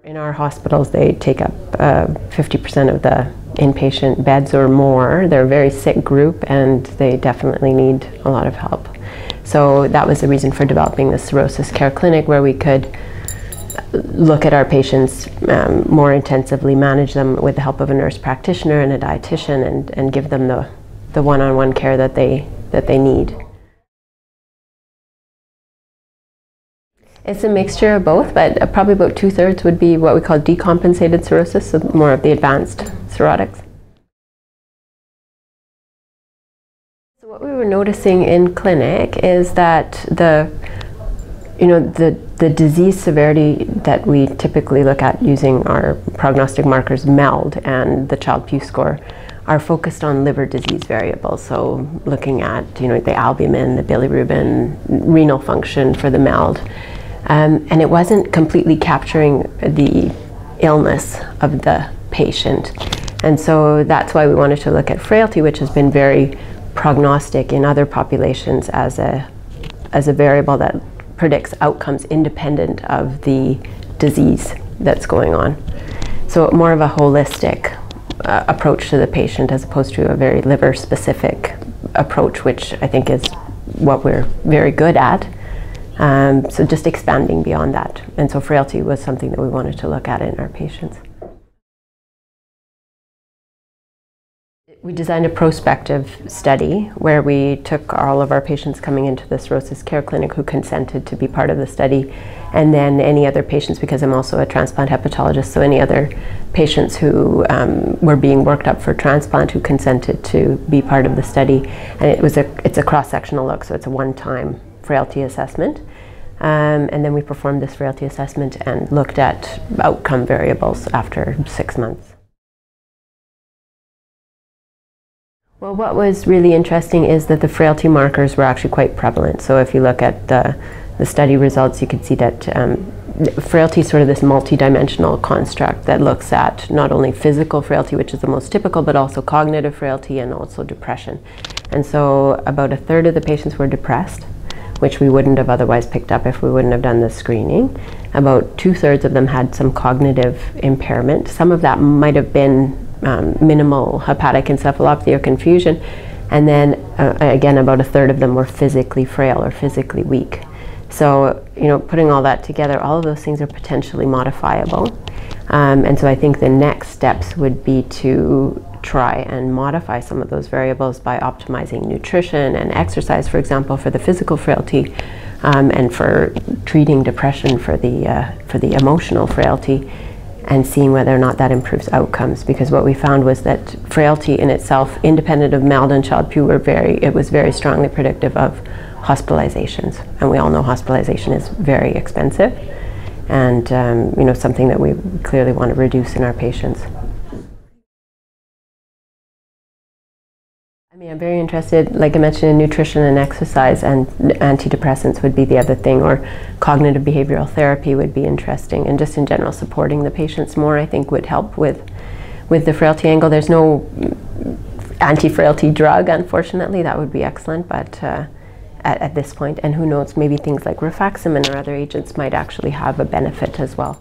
In our hospitals, they take up 50% of the inpatient beds or more. They're a very sick group and they definitely need a lot of help. So that was the reason for developing the Cirrhosis Care Clinic, where we could look at our patients more intensively, manage them with the help of a nurse practitioner and a dietitian, and give them the one-on-one care that they need. It's a mixture of both, but probably about 2/3 would be what we call decompensated cirrhosis, so more of the advanced cirrhotics. So what we were noticing in clinic is that the disease severity that we typically look at using our prognostic markers MELD and the Child-Pugh score are focused on liver disease variables. So looking at the albumin, the bilirubin, renal function for the MELD. And it wasn't completely capturing the illness of the patient. And so that's why we wanted to look at frailty, which has been very prognostic in other populations as a variable that predicts outcomes independent of the disease that's going on. So more of a holistic approach to the patient as opposed to a very liver-specific approach, which I think is what we're very good at. So just expanding beyond that. And so frailty was something that we wanted to look at in our patients. We designed a prospective study where we took all of our patients coming into the Cirrhosis Care Clinic who consented to be part of the study, and then any other patients, because I'm also a transplant hepatologist, so any other patients who were being worked up for transplant who consented to be part of the study. And it's a cross-sectional look, so it's a one-time frailty assessment. And then we performed this frailty assessment and looked at outcome variables after 6 months. Well, what was really interesting is that the frailty markers were actually quite prevalent. So if you look at the study results, you can see that frailty is sort of this multidimensional construct that looks at not only physical frailty, which is the most typical, but also cognitive frailty and also depression. And so about 1/3 of the patients were depressed, which we wouldn't have otherwise picked up if we wouldn't have done the screening. About 2/3 of them had some cognitive impairment. Some of that might have been minimal hepatic encephalopathy or confusion. And then again, about 1/3 of them were physically frail or physically weak. So, putting all that together, all of those things are potentially modifiable. And so I think the next steps would be to try and modify some of those variables by optimizing nutrition and exercise, for example, for the physical frailty, and for treating depression for the emotional frailty, and seeing whether or not that improves outcomes. Because what we found was that frailty in itself, independent of MELD and Child-Pugh, it was very strongly predictive of hospitalizations. And we all know hospitalization is very expensive, and something that we clearly want to reduce in our patients. I'm very interested, like I mentioned, in nutrition and exercise, and antidepressants would be the other thing, or cognitive behavioral therapy would be interesting, and just in general supporting the patients more, I think, would help with the frailty angle. There's no anti-frailty drug, unfortunately. That would be excellent, but at this point, and who knows, maybe things like rifaximin or other agents might actually have a benefit as well.